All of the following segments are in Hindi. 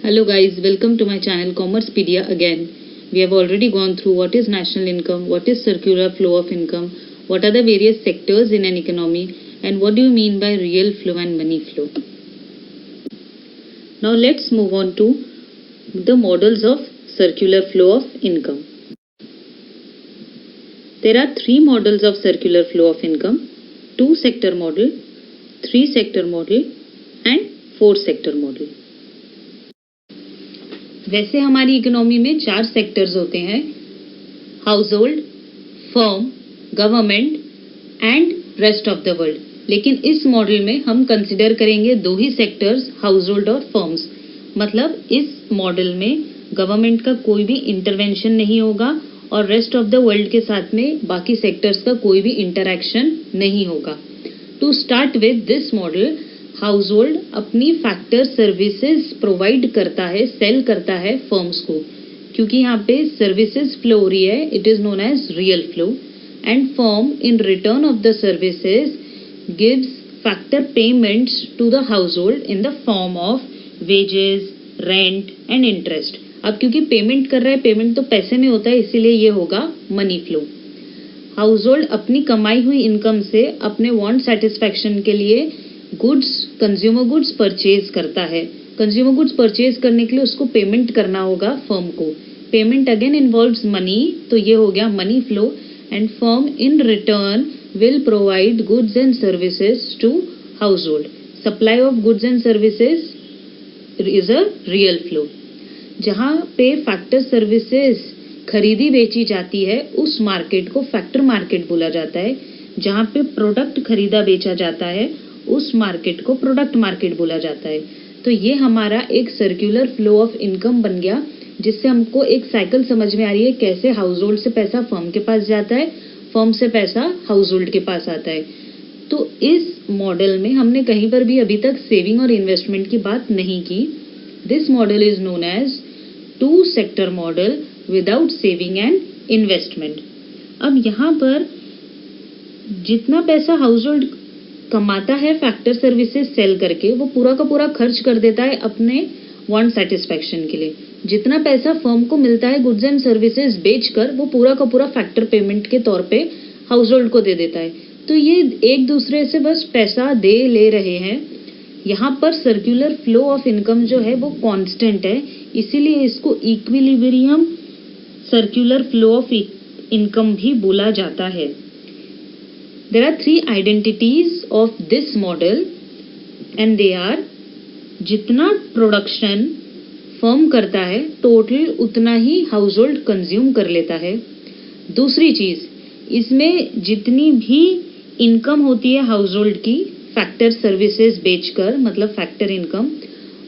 Hello guys, welcome to my channel Commercepedia again. We have already gone through what is national income, what is circular flow of income, what are the various sectors in an economy, and what do you mean by real flow and money flow. Now let's move on to the models of circular flow of income. There are three models of circular flow of income: 2-sector model, 3-sector model and 4-sector model. वैसे हमारी इकोनॉमी में 4 सेक्टर्स होते हैं: house hold, firm, government and rest of the world. लेकिन इस मॉडल में हम कंसिडर करेंगे 2 ही सेक्टर्स, हाउस होल्ड और फर्म्स. मतलब इस मॉडल में गवर्नमेंट का कोई भी इंटरवेंशन नहीं होगा और रेस्ट ऑफ द वर्ल्ड के साथ में बाकी सेक्टर्स का कोई भी इंटरैक्शन नहीं होगा. To start with this model, household अपनी फैक्टर सर्विसेज प्रोवाइड करता है, सेल करता है फर्म्स को. क्योंकि यहाँ पे सर्विसेज फ्लो हो रही है, it is known as real flow. And firm in return of the services gives factor payments to the household in the form of wages, rent and interest. अब क्योंकि पेमेंट कर रहा है, पेमेंट तो पैसे में होता है, इसीलिए ये होगा मनी फ्लो. हाउस होल्ड अपनी कमाई हुई इनकम से अपने वांट सेटिस्फैक्शन के लिए गुड्स, कंज्यूमर गुड्स परचेज करता है. कंज्यूमर गुड्स परचेज करने के लिए उसको पेमेंट करना होगा फर्म को. पेमेंट अगेन इन्वॉल्व्स मनी, तो ये हो गया money flow. And firm in return will provide goods and services to household. Supply of goods and services is a real flow. जहाँ पे फैक्टर सर्विसेज खरीदी बेची जाती है उस मार्केट को फैक्टर मार्केट बोला जाता है. जहाँ पे प्रोडक्ट खरीदा बेचा जाता है उस मार्केट को प्रोडक्ट मार्केट बोला जाता है. तो ये हमारा एक सर्कुलर फ्लो ऑफ इनकम बन गया, जिससे हमको एक साइकिल समझ में आ रही है कैसे हाउस होल्ड से पैसा फर्म के पास जाता है, फर्म से पैसा हाउस होल्ड के पास आता है. तो इस मॉडल में हमने कहीं पर भी अभी तक सेविंग और इन्वेस्टमेंट की बात नहीं की. This model is known as 2-sector model without saving and investment. अब यहाँ पर जितना पैसा हाउस होल्ड कमाता है फैक्टर सर्विसेज सेल करके, वो पूरा का पूरा खर्च कर देता है अपने वांट सेटिस्फैक्शन के लिए. जितना पैसा फर्म को मिलता है गुड्स एंड सर्विसेज बेचकर, वो पूरा का पूरा फैक्टर पेमेंट के तौर पे हाउस होल्ड को दे देता है. तो ये एक दूसरे से बस पैसा दे ले रहे हैं. यहाँ पर सर्कुलर फ्लो ऑफ इनकम जो है वो कांस्टेंट है, इसीलिए इसको equilibrium circular flow of income भी बोला जाता है. There are 3 identities of this model and they are: जितना प्रोडक्शन फर्म करता है टोटल उतना ही हाउस होल्ड कंज्यूम कर लेता है. दूसरी चीज, इसमें जितनी भी इनकम होती है हाउस होल्ड की फैक्टर सर्विसेज बेचकर, मतलब फैक्टर इनकम,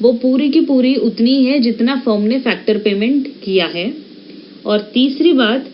वो पूरी की पूरी उतनी है जितना फर्म ने फैक्टर पेमेंट किया है. और तीसरी बात,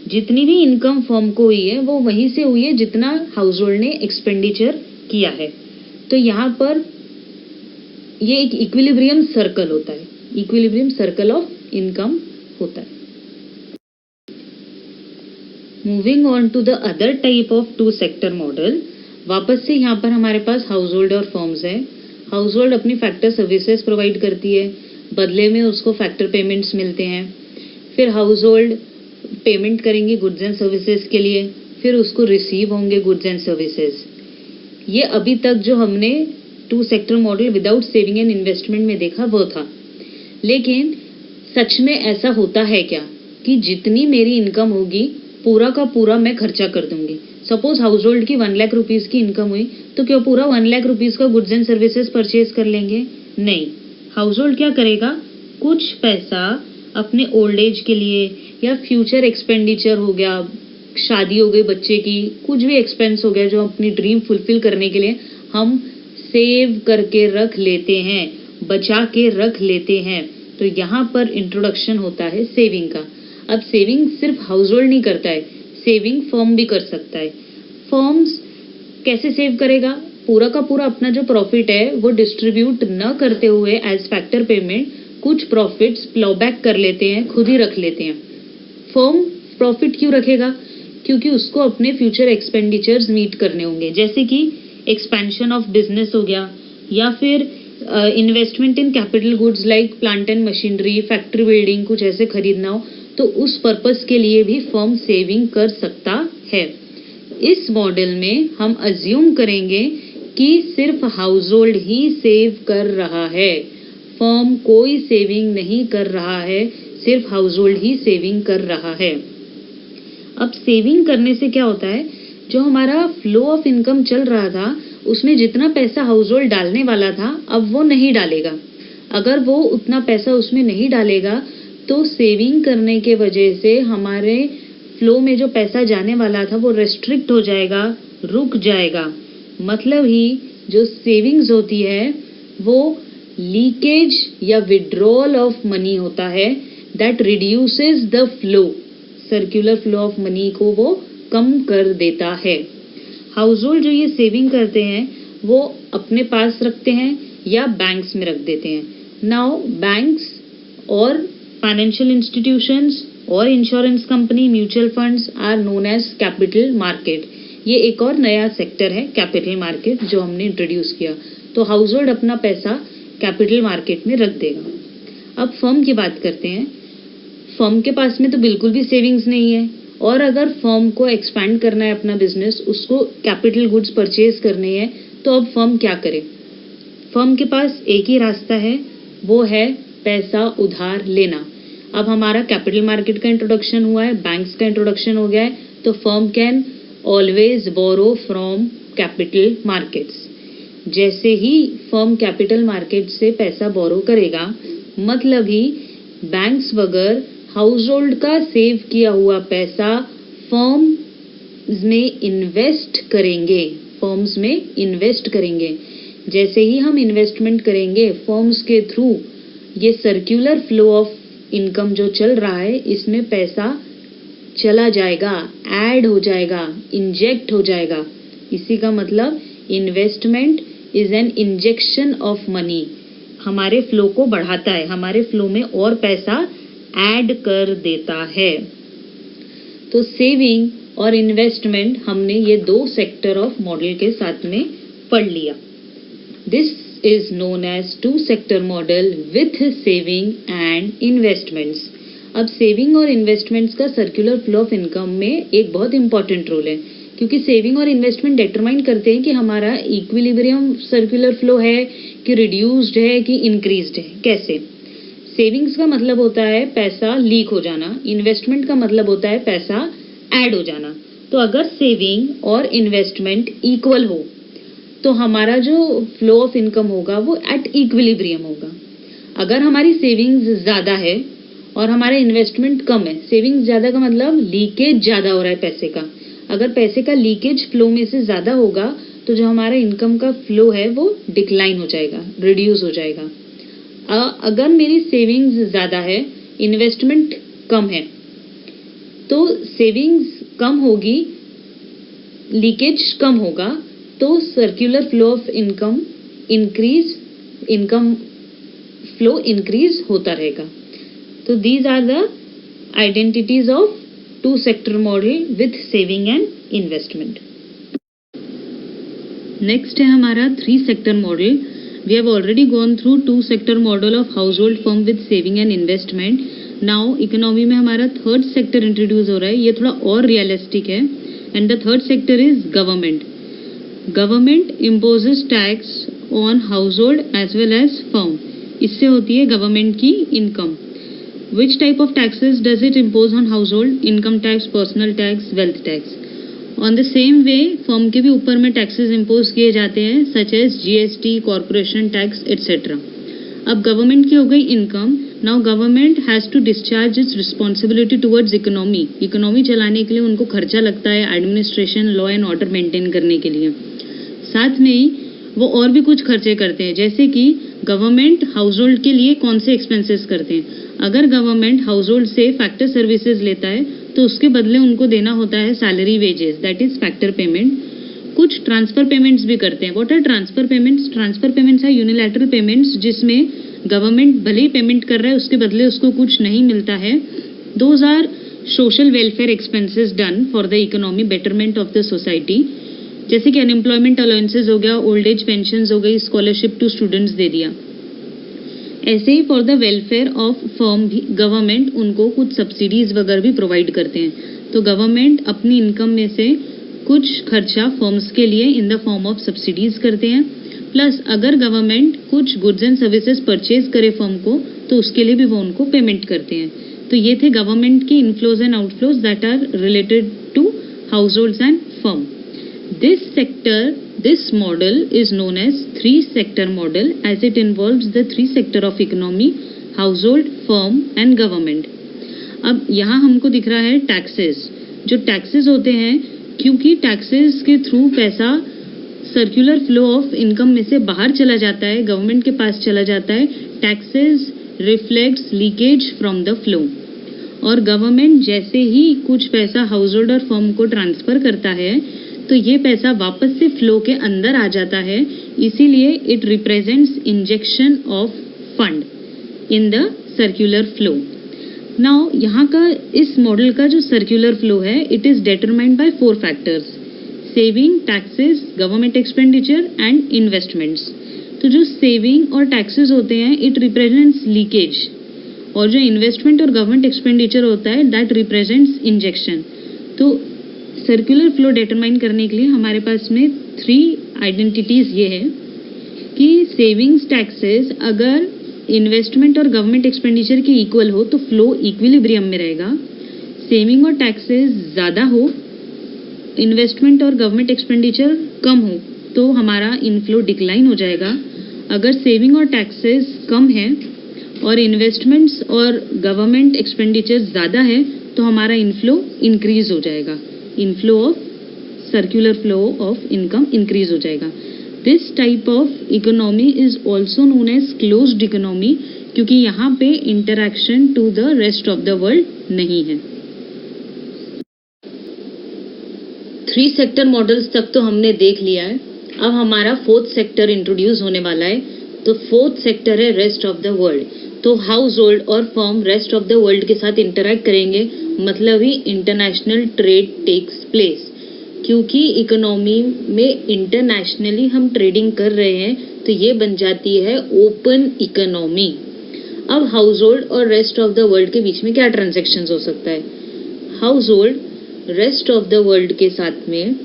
जितनी भी इनकम फर्म को हुई है वो वहीं से हुई है जितना हाउस होल्ड ने एक्सपेंडिचर किया है. तो यहाँ पर ये एक इक्विलिब्रियम सर्कल होता है, इक्विलिब्रियम सर्कल ऑफ इनकम होता है. Moving on to the other type of 2-sector model. वापस से यहाँ पर हमारे पास हाउस होल्ड और फर्म्स है. हाउस होल्ड अपनी फैक्टर सर्विसेज प्रोवाइड करती है, बदले में उसको फैक्टर पेमेंट्स मिलते हैं. फिर हाउस होल्ड पेमेंट करेंगे गुड्स एंड सर्विसेज के लिए, फिर उसको रिसीव होंगे गुड्स एंड सर्विसेज. ये अभी तक जो हमने 2-sector model without saving and investment में देखा वो था. लेकिन सच में ऐसा होता है क्या कि जितनी मेरी इनकम होगी पूरा का पूरा मैं खर्चा कर दूंगी? सपोज हाउस होल्ड की 1 लाख रुपीज की इनकम हुई, तो क्या पूरा 1 लाख रुपीज का गुड्स एंड सर्विसेज परचेज कर लेंगे? नहीं. हाउस होल्ड क्या करेगा, कुछ पैसा अपने ओल्ड एज के लिए या फ्यूचर एक्सपेंडिचर हो गया, शादी हो गई बच्चे की, कुछ भी एक्सपेंस हो गया जो अपनी ड्रीम फुलफिल करने के लिए हम सेव करके रख लेते हैं, बचा के रख लेते हैं. तो यहाँ पर इंट्रोडक्शन होता है सेविंग का. अब सेविंग सिर्फ हाउस होल्ड नहीं करता है, सेविंग फर्म भी कर सकता है. फर्म्स कैसे सेव करेगा? पूरा का पूरा अपना जो प्रॉफिट है वो डिस्ट्रीब्यूट न करते हुए एज फैक्टर पेमेंट कुछ प्रॉफिट्स प्लो बैक कर लेते हैं, खुद ही रख लेते हैं. फर्म प्रॉफिट क्यों रखेगा? क्योंकि उसको अपने फ्यूचर एक्सपेंडिचर्स मीट करने होंगे, जैसे कि एक्सपेंशन ऑफ बिजनेस हो गया, या फिर investment in capital goods like plant and machinery, factory building, कुछ ऐसे खरीदना हो तो उस पर्पस के लिए भी फर्म सेविंग कर सकता है। इस मॉडल में हम अज्यूम करेंगे कि सिर्फ हाउस होल्ड ही सेव कर रहा है, फर्म कोई सेविंग नहीं कर रहा है, सिर्फ हाउस होल्ड ही सेविंग कर रहा है। अब सेविंग करने से क्या होता है, जो हमारा फ्लो ऑफ इनकम चल रहा था उसमें जितना पैसा हाउस होल्ड डालने वाला था अब वो नहीं डालेगा। अगर वो उतना पैसा उसमें नहीं डालेगा तो सेविंग करने के वजह से हमारे फ्लो में जो पैसा जाने वाला था वो रेस्ट्रिक्ट हो जाएगा, रुक जाएगा। मतलब ही जो सेविंग्स होती है वो लीकेज या विड्रॉल ऑफ मनी होता है, that reduces the flow, circular flow of money को वो कम कर देता है। हाउस होल्ड जो ये सेविंग करते हैं वो अपने पास रखते हैं या बैंक्स में रख देते हैं। नाउ बैंक्स और फाइनेंशियल इंस्टीट्यूशंस और insurance company, mutual funds are known as capital market. ये एक और नया सेक्टर है कैपिटल मार्केट जो हमने इंट्रोड्यूस किया। तो हाउस होल्ड अपना पैसा कैपिटल मार्केट में रख देगा। अब फर्म की बात करते हैं। फर्म के पास में तो बिल्कुल भी सेविंग्स नहीं है, और अगर फर्म को एक्सपैंड करना है अपना बिजनेस, उसको कैपिटल गुड्स परचेज करने हैं, तो अब फर्म क्या करे? फर्म के पास एक ही रास्ता है, वो है पैसा उधार लेना। अब हमारा कैपिटल मार्केट का इंट्रोडक्शन हुआ है, बैंक्स का इंट्रोडक्शन हो गया है, तो firm can always borrow from capital markets. जैसे ही फर्म कैपिटल मार्केट से पैसा बोरो करेगा, मतलब ही बैंक्स बगैर हाउस होल्ड का सेव किया हुआ पैसा फर्म्स में इन्वेस्ट करेंगे, फर्म्स में इन्वेस्ट करेंगे। जैसे ही हम इन्वेस्टमेंट करेंगे फर्म्स के थ्रू, ये सर्कुलर फ्लो ऑफ इनकम जो चल रहा है इसमें पैसा चला जाएगा, ऐड हो जाएगा, इंजेक्ट हो जाएगा। इसी का मतलब investment is an injection of money, हमारे फ्लो को बढ़ाता है, हमारे फ्लो में और पैसा ऐड कर देता है। तो सेविंग और इन्वेस्टमेंट हमने ये दो सेक्टर ऑफ मॉडल के साथ में पढ़ लिया। This is known as two sector model with saving and investments. अब सेविंग और इन्वेस्टमेंट्स का सर्कुलर फ्लो ऑफ इनकम में एक बहुत इंपॉर्टेंट रोल है, क्योंकि सेविंग और इन्वेस्टमेंट डिटरमाइन करते हैं कि हमारा इक्विलिब्रियम सर्कुलर फ्लो है कि रिड्यूस्ड है कि इंक्रीज्ड है। कैसे? सेविंग्स का मतलब होता है पैसा लीक हो जाना, इन्वेस्टमेंट का मतलब होता है पैसा ऐड हो जाना। तो अगर सेविंग और इन्वेस्टमेंट इक्वल हो तो हमारा जो फ्लो ऑफ इनकम होगा वो एट इक्विलिब्रियम होगा। अगर हमारी सेविंग्स ज़्यादा है और हमारा इन्वेस्टमेंट कम है, सेविंग्स ज़्यादा का मतलब लीकेज ज़्यादा हो रहा है पैसे का, अगर पैसे का लीकेज फ्लो में से ज़्यादा होगा तो जो हमारा इनकम का फ्लो है वो डिक्लाइन हो जाएगा, रिड्यूस हो जाएगा। अगर मेरी सेविंग्स ज़्यादा है, इन्वेस्टमेंट कम है, तो सेविंग्स कम होगी, लीकेज कम होगा, तो circular flow of income increase, income flow increase होता रहेगा। तो these are the identities of two sector model with saving and investment. Next है हमारा three sector model. We have already gone through two sector model of household firm with saving and investment. Now economy में हमारा third sector introduce हो रहा है, ये थोड़ा और realistic है। And the third sector is government. Government imposes tax on household as well as firm. इससे होती है government की income. Which type of taxes does it impose on household? Income tax, personal tax, wealth tax. On the same way firm के भी ऊपर में टैक्सेस इम्पोज किए जाते हैं, such as GST, corporation tax etcetera. अब गवर्नमेंट की हो गई इनकम। Now government has to discharge its responsibility towards economy. Economy चलाने के लिए उनको खर्चा लगता है, administration, law and order maintain करने के लिए। साथ में ही वो और भी कुछ खर्चे करते हैं, जैसे कि गवर्नमेंट हाउस होल्ड के लिए कौन से एक्सपेंसेस करते हैं। अगर गवर्नमेंट हाउस होल्ड से फैक्टर सर्विसेज लेता है तो उसके बदले उनको देना होता है salary, wages, that is factor payment. कुछ ट्रांसफर पेमेंट्स भी करते हैं। What are transfer payments? Transfer payments है यूनिलैटरल पेमेंट्स, जिसमें गवर्नमेंट भले ही पेमेंट कर रहा है, उसके बदले उसको कुछ नहीं मिलता है। Those are social welfare expenses done for the economy betterment of the society. जैसे कि अनएम्प्लॉयमेंट अलाउंसेस हो गया, ओल्ड एज पेंशन हो गई, स्कॉलरशिप टू स्टूडेंट्स दे दिया। ऐसे ही for the welfare of firm भी गवर्नमेंट उनको कुछ सब्सिडीज वगैरह भी प्रोवाइड करते हैं। तो गवर्नमेंट अपनी इनकम में से कुछ खर्चा फर्म्स के लिए इन द फॉर्म ऑफ सब्सिडीज करते हैं। प्लस अगर गवर्नमेंट कुछ गुड्स एंड सर्विसेज परचेज करे फर्म को तो उसके लिए भी वो उनको पेमेंट करते हैं। तो ये थे गवर्नमेंट की inflows and outflows that are related to households and firm. This model is known as three-sector model as it involves the three sector of economy, household, firm and government. अब यहाँ हमको दिख रहा है टैक्सेस। जो टैक्सेस होते हैं, क्योंकि टैक्सेस के थ्रू पैसा सर्कुलर फ्लो ऑफ इनकम में से बाहर चला जाता है, गवर्नमेंट के पास चला जाता है। Taxes reflects leakage from the flow, और गवर्नमेंट जैसे ही कुछ पैसा हाउस होल्ड और फर्म को ट्रांसफर करता है तो ये पैसा वापस से फ्लो के अंदर आ जाता है। इसीलिए it represents injection of fund in the circular flow. Now यहाँ का इस मॉडल का जो सर्कुलर फ्लो है, it is determined by 4 factors: saving, taxes, government expenditure and investments. तो जो सेविंग और टैक्सेस होते हैं, इट रिप्रेजेंट्स लीकेज, और जो इन्वेस्टमेंट और गवर्नमेंट एक्सपेंडिचर होता है, दैट रिप्रेजेंट्स इंजेक्शन। तो सर्कुलर फ्लो डिटरमाइन करने के लिए हमारे पास में 3 आइडेंटिटीज ये है कि सेविंग्स टैक्सेस अगर इन्वेस्टमेंट और गवर्नमेंट एक्सपेंडिचर के इक्वल हो तो फ्लो इक्विलिब्रियम में रहेगा। सेविंग और टैक्सेस ज़्यादा हो, इन्वेस्टमेंट और गवर्नमेंट एक्सपेंडिचर कम हो तो हमारा इनफ्लो डिक्लाइन हो जाएगा। अगर सेविंग और टैक्सेस कम है और इन्वेस्टमेंट्स और गवर्नमेंट एक्सपेंडिचर ज़्यादा है तो हमारा इनफ्लो इंक्रीज हो जाएगा। Inflow of circular flow of income increase हो जाएगा। This type of economy is also known as closed economy, क्योंकि यहाँ पे interaction to the rest of the world नहीं है। 3 सेक्टर मॉडल्स तक तो हमने देख लिया है। अब हमारा 4th सेक्टर इंट्रोड्यूस होने वाला है। तो 4th सेक्टर है रेस्ट ऑफ द वर्ल्ड। तो हाउस होल्ड और firm rest of the world के साथ इंटरैक्ट करेंगे, मतलब ही इंटरनेशनल ट्रेड टेक्स प्लेस। क्योंकि इकोनॉमी में इंटरनेशनली हम ट्रेडिंग कर रहे हैं तो ये बन जाती है ओपन इकोनॉमी। अब हाउस होल्ड और रेस्ट ऑफ द वर्ल्ड के बीच में क्या ट्रांजैक्शन हो सकता है? House hold rest of the world के साथ में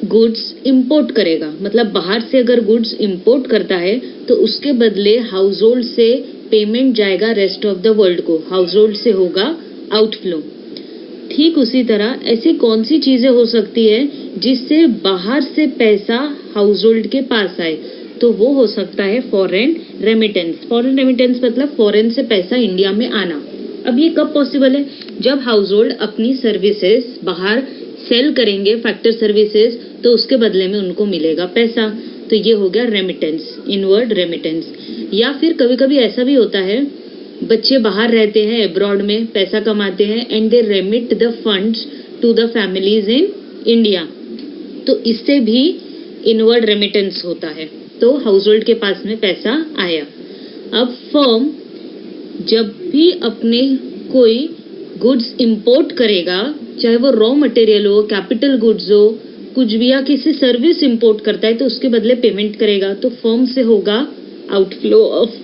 गुड्स इंपोर्ट करेगा, मतलब बाहर से अगर गुड्स इंपोर्ट करता है तो उसके बदले हाउस होल्ड से पेमेंट जाएगा रेस्ट ऑफ द वर्ल्ड को, हाउस होल्ड से होगा आउटफ्लो। ठीक उसी तरह ऐसी कौन सी चीजें हो सकती है जिससे बाहर से पैसा हाउस होल्ड के पास आए? तो वो हो सकता है फॉरेन रेमिटेंस। फॉरेन रेमिटेंस मतलब फॉरेन से पैसा इंडिया में आना। अब ये कब पॉसिबल है? जब हाउस होल्ड अपनी सर्विसेज बाहर सेल करेंगे, फैक्टर सर्विसेज, तो उसके बदले में उनको मिलेगा पैसा। तो ये हो गया रेमिटेंस, इनवर्ड रेमिटेंस। या फिर कभी कभी ऐसा भी होता है, बच्चे बाहर रहते हैं, अब्रॉड में पैसा कमाते हैं, and they remit the funds to the families in India, तो इससे भी इनवर्ड रेमिटेंस होता है। तो हाउस होल्ड के पास में पैसा आया। अब फर्म जब भी अपने कोई गुड्स इंपोर्ट करेगा, चाहे वो रॉ मटेरियल हो, कैपिटल गुड्स हो, कुछ भी, या किसी सर्विस इंपोर्ट करता है तो उसके बदले पेमेंट करेगा, तो फर्म से होगा आउटफ्लो ऑफ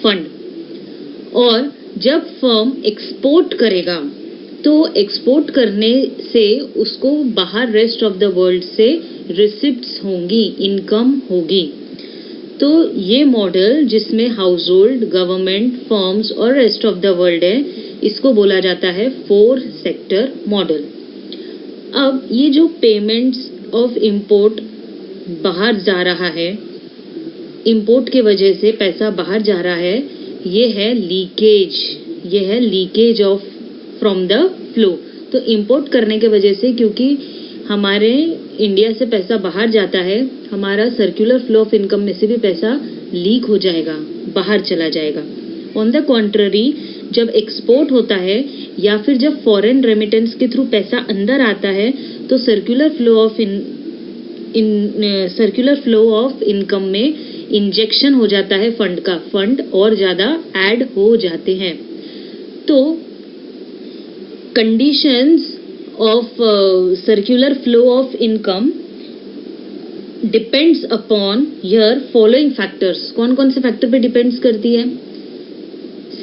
फंड। और जब फर्म एक्सपोर्ट करेगा तो एक्सपोर्ट करने से उसको बाहर रेस्ट ऑफ द वर्ल्ड से रिसिप्ट्स होंगी, इनकम होगी। तो ये मॉडल जिसमें हाउस होल्ड, गवर्नमेंट, फर्म्स और रेस्ट ऑफ द वर्ल्ड है, इसको बोला जाता है 4 सेक्टर मॉडल। अब ये जो पेमेंट्स ऑफ इंपोर्ट बाहर जा रहा है, इंपोर्ट के वजह से पैसा बाहर जा रहा है, ये है लीकेज, ये है leakage of from the flow. तो इंपोर्ट करने के वजह से, क्योंकि हमारे इंडिया से पैसा बाहर जाता है, हमारा सर्कुलर फ्लो ऑफ इनकम में से भी पैसा लीक हो जाएगा, बाहर चला जाएगा। ऑन द कॉन्ट्ररी, जब एक्सपोर्ट होता है या फिर जब फॉरेन रेमिटेंस के थ्रू पैसा अंदर आता है तो सर्कुलर फ्लो ऑफ इनकम में इंजेक्शन हो जाता है फंड का, फंड और ज्यादा ऐड हो जाते हैं। तो conditions of circular flow of income depends upon here following factors. कौन कौन से फैक्टर पे डिपेंड्स करती है?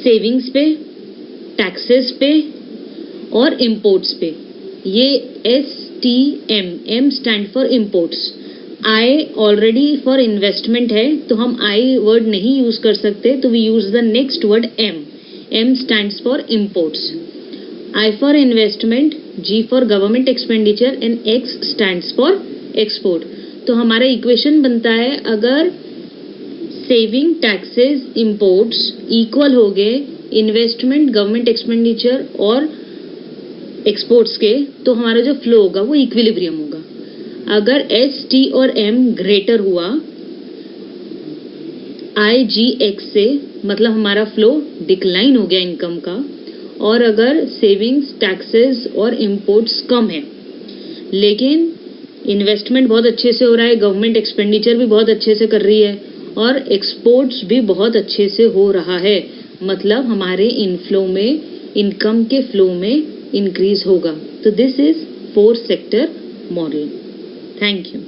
सेविंग्स पे, टैक्सेस पे और इम्पोर्ट्स पे. ये STM, M stand for imports. I already for investment है तो हम I वर्ड नहीं यूज कर सकते, तो we use the next word M. M stands for imports. I for investment, G for government expenditure and X stands for export. तो हमारा इक्वेशन बनता है अगर सेविंग, टैक्सेस, इम्पोर्ट्स इक्वल हो गए इन्वेस्टमेंट, गवर्नमेंट एक्सपेंडिचर और एक्सपोर्ट्स के, तो हमारा जो फ्लो होगा वो इक्विलिब्रियम होगा. अगर S, T और M ग्रेटर हुआ I, G, X से, मतलब हमारा फ्लो डिक्लाइन हो गया इनकम का. और अगर सेविंग्स, टैक्सेस और इम्पोर्ट्स कम है लेकिन इन्वेस्टमेंट बहुत अच्छे से हो रहा है, गवर्नमेंट एक्सपेंडिचर भी बहुत अच्छे से कर रही है और एक्सपोर्ट्स भी बहुत अच्छे से हो रहा है, मतलब हमारे इनफ्लो में, इनकम के फ्लो में इंक्रीज होगा. तो this is 4 sector model. Thank you.